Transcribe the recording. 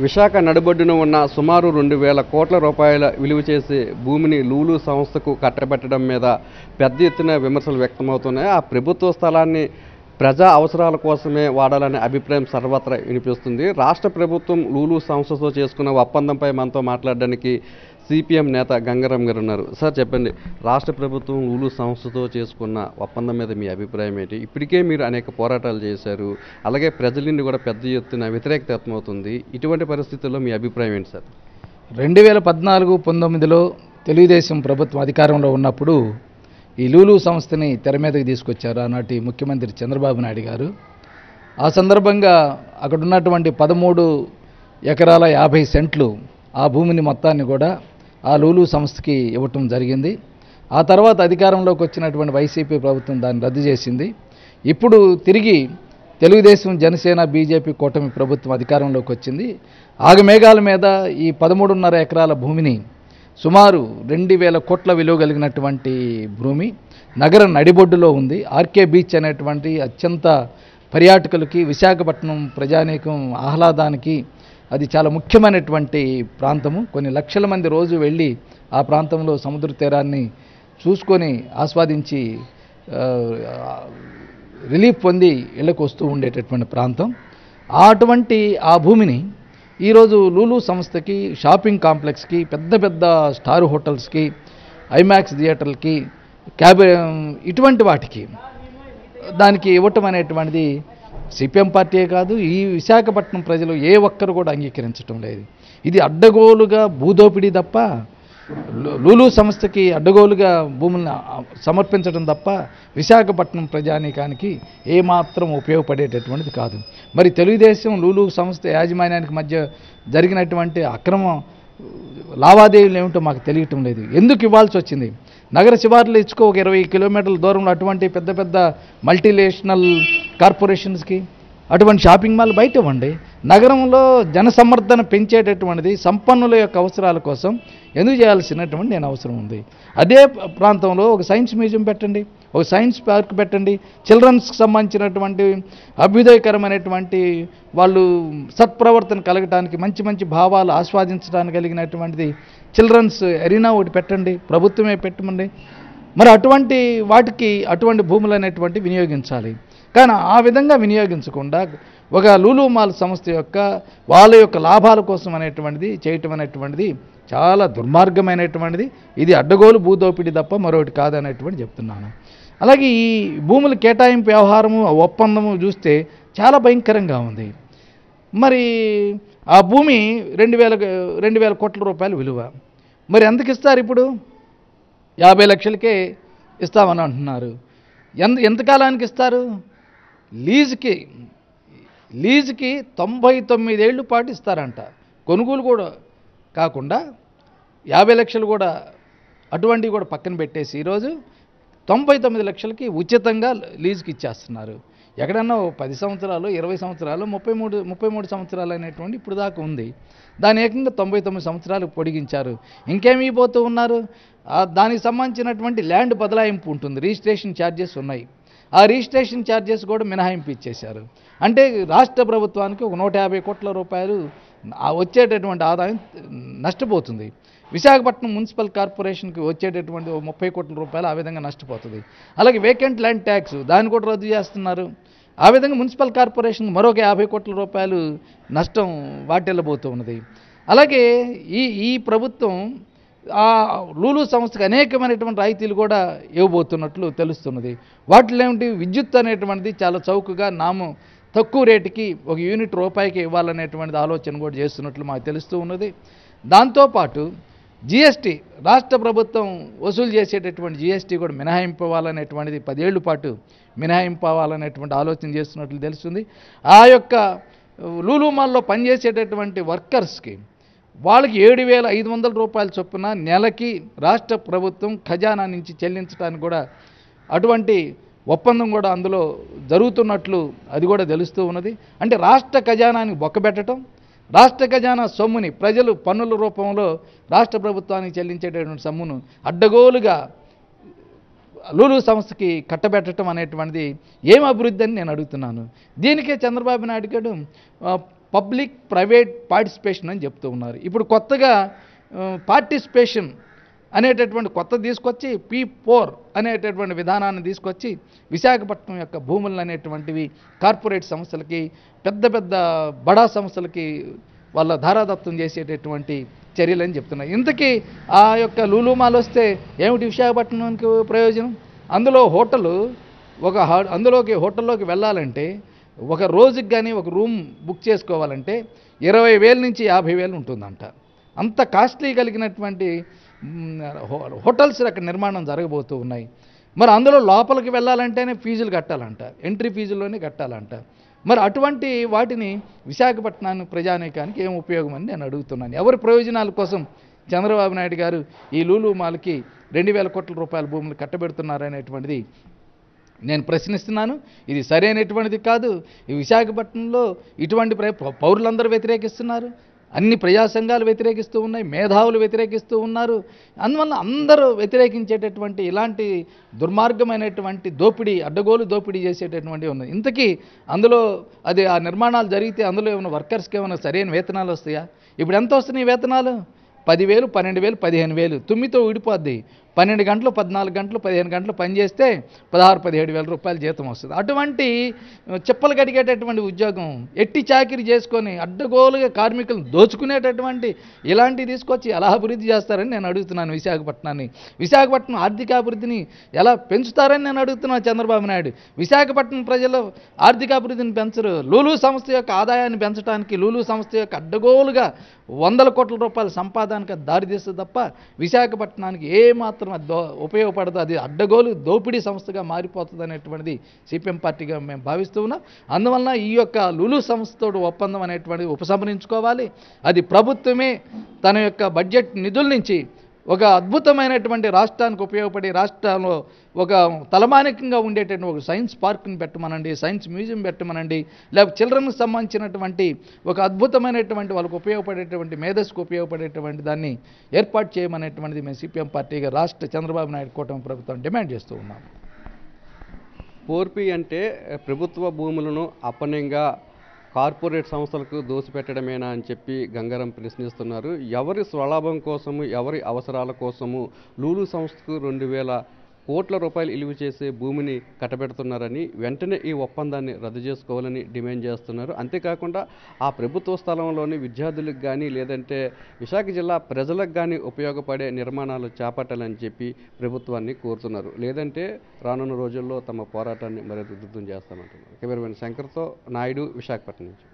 విశాఖ నడిబొడ్డున ఉన్న సుమారు 2,000 కోట్ల రూపాయల విలువ చేసే భూమిని లూలు సంస్థకు కట్టబెట్టడం మీద పెద్ద ఎత్తున విమర్శలు వ్యక్తమవుతున్నాయి. ఆ ప్రభుత్వ స్థలాన్ని ప్రజా అవసరాల కోసమే వాడాలనే అభిప్రాయం సర్వత్రా వినిపిస్తుంది. రాష్ట్ర ప్రభుత్వం లూలు సంస్థతో చేసుకున్న ఒప్పందంపై మనతో మాట్లాడడానికి సిపిఎం నేత గంగారాం గారు ఉన్నారు. సార్ చెప్పండి, రాష్ట్ర ప్రభుత్వం లూలు సంస్థతో చేసుకున్న ఒప్పందం మీద మీ అభిప్రాయం ఏంటి? ఇప్పటికే మీరు అనేక పోరాటాలు చేశారు, అలాగే ప్రజల నుండి కూడా పెద్ద ఎత్తున వ్యతిరేకత వ్యక్తమవుతుంది. ఇటువంటి పరిస్థితుల్లో మీ అభిప్రాయం ఏంటి సార్? 2014-19లో తెలుగుదేశం ప్రభుత్వం అధికారంలో ఉన్నప్పుడు ఈ లూలు సంస్థని తెర మీదకి తీసుకొచ్చారు ఆనాటి ముఖ్యమంత్రి చంద్రబాబు నాయుడు గారు. ఆ సందర్భంగా అక్కడ ఉన్నటువంటి 13 ఎకరాల 50 సెంట్లు ఆ భూమిని మొత్తాన్ని కూడా ఆ లూలు సంస్థకి ఇవ్వటం జరిగింది. ఆ తర్వాత అధికారంలోకి వచ్చినటువంటి వైసీపీ ప్రభుత్వం దాన్ని రద్దు చేసింది. ఇప్పుడు తిరిగి తెలుగుదేశం, జనసేన, బీజేపీ కూటమి ప్రభుత్వం అధికారంలోకి వచ్చింది. ఆగమేఘాల మీద ఈ 13.5 ఎకరాల భూమిని సుమారు 2,000 కోట్ల విలువ కలిగినటువంటి భూమి నగర నడిబొడ్డులో ఉంది. ఆర్కే బీచ్ అనేటువంటి అత్యంత పర్యాటకులకి, విశాఖపట్నం ప్రజానీకం ఆహ్లాదానికి అది చాలా ముఖ్యమైనటువంటి ప్రాంతము. కొన్ని లక్షల మంది రోజు వెళ్ళి ఆ ప్రాంతంలో సముద్ర తీరాన్ని చూసుకొని ఆస్వాదించి రిలీఫ్ పొంది ఇళ్లకు వస్తూ ఉండేటటువంటి ప్రాంతం. అటువంటి ఆ భూమిని ఈరోజు లూలు సంస్థకి, షాపింగ్ కాంప్లెక్స్కి, పెద్ద పెద్ద స్టార్ హోటల్స్కి, ఐమాక్స్ థియేటర్లకి, ఇటువంటి వాటికి దానికి ఇవ్వటం అనేటువంటిది సిపిఎం పార్టీయే కాదు, ఈ విశాఖపట్నం ప్రజలు ఏ ఒక్కరు కూడా అంగీకరించటం లేదు. ఇది అడ్డగోలుగా భూదోపిడీ తప్ప, లూలు సంస్థకి అడ్డగోలుగా భూములను సమర్పించడం తప్ప విశాఖపట్నం ప్రజానీకానికి ఏమాత్రం ఉపయోగపడేటటువంటిది కాదు. మరి తెలుగుదేశం లూలు సంస్థ యాజమాన్యానికి మధ్య జరిగినటువంటి అక్రమ లావాదేవీలు ఏమిటో మాకు తెలియటం లేదు. ఎందుకు ఇవ్వాల్సి వచ్చింది? నగర శివార్లు ఇచ్చుకో, ఒక 20 కిలోమీటర్ల దూరంలో అటువంటి పెద్ద పెద్ద మల్టీనేషనల్ కార్పొరేషన్స్కి అటువంటి షాపింగ్ మాల్ బయట ఇవ్వండి. నగరంలో జనసమర్థన పెంచేటటువంటిది సంపన్నుల యొక్క అవసరాల కోసం ఎందుకు చేయాల్సినటువంటి నేను అవసరం ఉంది. అదే ప్రాంతంలో ఒక సైన్స్ మ్యూజియం పెట్టండి, ఒక సైన్స్ పార్క్ పెట్టండి, చిల్డ్రన్స్కి సంబంధించినటువంటి అభ్యుదయకరమైనటువంటి వాళ్ళు సత్ప్రవర్తన కలగటానికి, మంచి మంచి భావాలు ఆస్వాదించడానికి కలిగినటువంటిది చిల్డ్రన్స్ ఎరీనా ఒకటి పెట్టండి, ప్రభుత్వమే పెట్టమండి. మరి అటువంటి వాటికి అటువంటి భూములు అనేటువంటి వినియోగించాలి. కానీ ఆ విధంగా వినియోగించకుండా ఒక లూలు మాల్ సంస్థ యొక్క వాళ్ళ యొక్క లాభాల కోసం అనేటువంటిది చేయటం అనేటువంటిది చాలా దుర్మార్గమైనటువంటిది. ఇది అడ్డగోలు భూదోపిడీ తప్ప మరొకటి కాదనేటువంటి చెప్తున్నాను. అలాగే ఈ భూముల కేటాయింపు వ్యవహారము, ఒప్పందము చూస్తే చాలా భయంకరంగా ఉంది. మరి ఆ భూమి 2,000 కోట్ల రూపాయల విలువ. మరి ఎంతకి ఇస్తారు? ఇప్పుడు 50 లక్షలకే ఇస్తామని అంటున్నారు. ఎంతకాలానికి ఇస్తారు? లీజుకి 99 ఏళ్ళ పాటు ఇస్తారంట. కొనుగోలు కూడా కాకుండా 50 లక్షలు కూడా అటువంటివి కూడా పక్కన పెట్టేసి ఈరోజు 99 లక్షలకి ఉచితంగా లీజుకి ఇచ్చేస్తున్నారు. ఎక్కడన్నా 10 సంవత్సరాలు, 20 సంవత్సరాలు, 33 సంవత్సరాలు అనేటువంటి ఇప్పుడు దాకా ఉంది. దాని ఏకంగా 99 సంవత్సరాలు పొడిగించారు. ఇంకేమి ఇవ్వబోతూ ఉన్నారు? దానికి సంబంధించినటువంటి ల్యాండ్ బదలాయింపు ఉంటుంది, రిజిస్ట్రేషన్ ఛార్జెస్ ఉన్నాయి. ఆ రిజిస్ట్రేషన్ ఛార్జెస్ కూడా మినహాయింపు ఇచ్చేశారు. అంటే రాష్ట్ర ప్రభుత్వానికి ఒక 150 కోట్ల రూపాయలు వచ్చేటటువంటి ఆదాయం నష్టపోతుంది. విశాఖపట్నం మున్సిపల్ కార్పొరేషన్కి వచ్చేటటువంటి 30 కోట్ల రూపాయలు ఆ విధంగా నష్టపోతుంది. అలాగే వేకెంట్ ల్యాండ్ ట్యాక్స్ దాన్ని కూడా రద్దు చేస్తున్నారు. ఆ విధంగా మున్సిపల్ కార్పొరేషన్ మరొక 50 కోట్ల రూపాయలు నష్టం వాటిల్లబోతూ ఉన్నది. అలాగే ఈ ప్రభుత్వం ఆ లూలు సంస్థకు అనేకమైనటువంటి రాయితీలు కూడా ఇవ్వబోతున్నట్లు తెలుస్తున్నది. వాటిలో ఏమిటి? విద్యుత్ అనేటువంటిది చాలా చౌకగా తక్కువ రేటుకి ఒక యూనిట్ రూపాయికి ఇవ్వాలనేటువంటిది ఆలోచన కూడా చేస్తున్నట్లు మాకు తెలుస్తూ ఉన్నది. దాంతోపాటు జిఎస్టీ, రాష్ట్ర ప్రభుత్వం వసూలు చేసేటటువంటి జిఎస్టీ కూడా మినహాయింపవాలనేటువంటిది 10 ఏళ్ల పాటు మినహాయింపవాలనేటువంటి ఆలోచన చేస్తున్నట్లు తెలుస్తుంది. ఆ యొక్క లూలు మాల్లో పనిచేసేటటువంటి వర్కర్స్కి వాళ్ళకి 7,500 రూపాయల చొప్పున నెలకి రాష్ట్ర ప్రభుత్వం ఖజానా నుంచి చెల్లించడానికి కూడా అటువంటి ఒప్పందం కూడా అందులో జరుగుతున్నట్లు అది కూడా తెలుస్తూ ఉన్నది. అంటే రాష్ట్ర ఖజానాని బొక్కబెట్టడం, రాష్ట్ర ఖజానా సొమ్ముని ప్రజలు పన్నుల రూపంలో రాష్ట్ర ప్రభుత్వానికి చెల్లించేటటువంటి సొమ్మును అడ్డగోలుగా లూలు సంస్థకి కట్టబెట్టడం అనేటువంటిది ఏం అభివృద్ధి అని నేను అడుగుతున్నాను. దీనికే చంద్రబాబు నాయుడు గారు పబ్లిక్ ప్రైవేట్ పార్టిసిపేషన్ అని చెప్తూ ఉన్నారు. ఇప్పుడు కొత్తగా పార్టిసిపేషన్ అనేటటువంటి కొత్త తీసుకొచ్చి P4 అనేటటువంటి విధానాన్ని తీసుకొచ్చి విశాఖపట్నం యొక్క భూములు అనేటువంటివి కార్పొరేట్ సంస్థలకి పెద్ద పెద్ద బడా సంస్థలకి వాళ్ళ ధారాదత్తం చేసేటటువంటి చర్యలని చెప్తున్నాయి. ఇంతకీ ఆ యొక్క లూలు మాల్ వస్తే ఏమిటి విశాఖపట్నానికి ప్రయోజనం? అందులో అందులోకి హోటల్లోకి వెళ్ళాలంటే ఒక రోజుకి కానీ ఒక రూమ్ బుక్ చేసుకోవాలంటే 20,000 నుంచి 50,000 ఉంటుందంట. అంత కాస్ట్లీ కలిగినటువంటి హోటల్స్ అక్కడ నిర్మాణం జరగబోతూ ఉన్నాయి. మరి అందులో లోపలికి వెళ్ళాలంటేనే ఫీజులు కట్టాలంట, ఎంట్రీ ఫీజుల్లోనే కట్టాలంట. మరి అటువంటి వాటిని విశాఖపట్నాన్ని ప్రజానీకానికి ఏం ఉపయోగం అని నేను అడుగుతున్నాను. ఎవరి ప్రయోజనాల కోసం చంద్రబాబు నాయుడు గారు ఈ లూలు మాల్కి 2,000 కోట్ల రూపాయల భూములు కట్టబెడుతున్నారనేటువంటిది నేను ప్రశ్నిస్తున్నాను. ఇది సరైనటువంటిది కాదు. ఈ విశాఖపట్నంలో ఇటువంటి పౌరులందరూ వ్యతిరేకిస్తున్నారు, అన్ని ప్రజా సంఘాలు వ్యతిరేకిస్తూ ఉన్నాయి, మేధావులు వ్యతిరేకిస్తూ ఉన్నారు. అందువల్ల అందరూ వ్యతిరేకించేటటువంటి ఇలాంటి దుర్మార్గమైనటువంటి దోపిడీ, అడ్డగోలు దోపిడీ చేసేటటువంటివి ఉన్నాయి. ఇంతకీ అందులో అది ఆ నిర్మాణాలు జరిగితే అందులో ఏమైనా వర్కర్స్కి ఏమైనా సరైన వేతనాలు వస్తాయా? ఇప్పుడు ఎంత వస్తున్నాయి వేతనాలు? 10,000, 12,000, 15,000 తుమ్మితో ఊడిపోద్ది. 12 గంటలు, 14 గంటలు, 15 గంటలు పనిచేస్తే 16,000-17,000 రూపాయలు జీతం వస్తుంది. అటువంటి చెప్పలు కడిగేటటువంటి ఉద్యోగం, ఎట్టి చాకిరి చేసుకొని అడ్డగోలుగా కార్మికులను దోచుకునేటటువంటి ఇలాంటివి తీసుకొచ్చి ఎలా అభివృద్ధి చేస్తారని నేను అడుగుతున్నాను విశాఖపట్నాన్ని. విశాఖపట్నం ఆర్థికాభివృద్ధిని ఎలా పెంచుతారని నేను అడుగుతున్నాను చంద్రబాబు నాయుడు. విశాఖపట్నం ప్రజలు ఆర్థికాభివృద్ధిని పెంచరు. లూలు సంస్థ యొక్క ఆదాయాన్ని పెంచడానికి, లూలు సంస్థ యొక్క అడ్డగోలుగా 100 కోట్ల రూపాయల సంపాదనకు దారితీస్తుంది తప్ప విశాఖపట్నానికి ఏమాత్రం ఉపయోగపడదు. అది అడ్డగోలు దోపిడీ సంస్థగా మారిపోతుంది అనేటువంటిది సిపిఎం పార్టీగా మేము భావిస్తూ ఉన్నాం. అందువలన ఈ యొక్క లూలు సంస్థతో ఒప్పందం అనేటువంటిది ఉపసంహరించుకోవాలి. అది ప్రభుత్వమే తన యొక్క బడ్జెట్ నిధుల నుంచి ఒక అద్భుతమైనటువంటి రాష్ట్రానికి ఉపయోగపడి రాష్ట్రంలో ఒక తలమానికంగా ఉండేటటువంటి ఒక సైన్స్ పార్క్ని పెట్టమనండి, సైన్స్ మ్యూజియం పెట్టమనండి, లేకపోతే చిల్డ్రన్కి సంబంధించినటువంటి ఒక అద్భుతమైనటువంటి వాళ్ళకు ఉపయోగపడేటువంటి మేధస్సుకు ఉపయోగపడేటువంటి దాన్ని ఏర్పాటు చేయమనేటువంటిది మేము సిపిఎం పార్టీగా రాష్ట్ర చంద్రబాబు నాయుడు కూటమి ప్రభుత్వం డిమాండ్ చేస్తూ ఉన్నాం. 4P అంటే ప్రభుత్వ భూములను అప్పనంగా కార్పొరేట్ సంస్థలకు దోసిపెట్టడమేనా అని చెప్పి గంగారం ప్రశ్నిస్తున్నారు. ఎవరి స్వలాభం కోసము, ఎవరి అవసరాల కోసము లూలు సంస్థకు 2,000 కోట్ల రూపాయలు విలువ చేసే భూమిని కట్టబెడుతున్నారని, వెంటనే ఈ ఒప్పందాన్ని రద్దు చేసుకోవాలని డిమాండ్ చేస్తున్నారు. అంతేకాకుండా ఆ ప్రభుత్వ స్థలంలోని విద్యార్థులకు కానీ లేదంటే విశాఖ జిల్లా ప్రజలకు కానీ ఉపయోగపడే నిర్మాణాలు చేపట్టాలని చెప్పి ప్రభుత్వాన్ని కోరుతున్నారు. లేదంటే రానున్న రోజుల్లో తమ పోరాటాన్ని మరింత ఉధృతం చేస్తామంటున్నారు. కెమెరామెన్ శంకర్తో నాయుడు, విశాఖపట్నం నుంచి.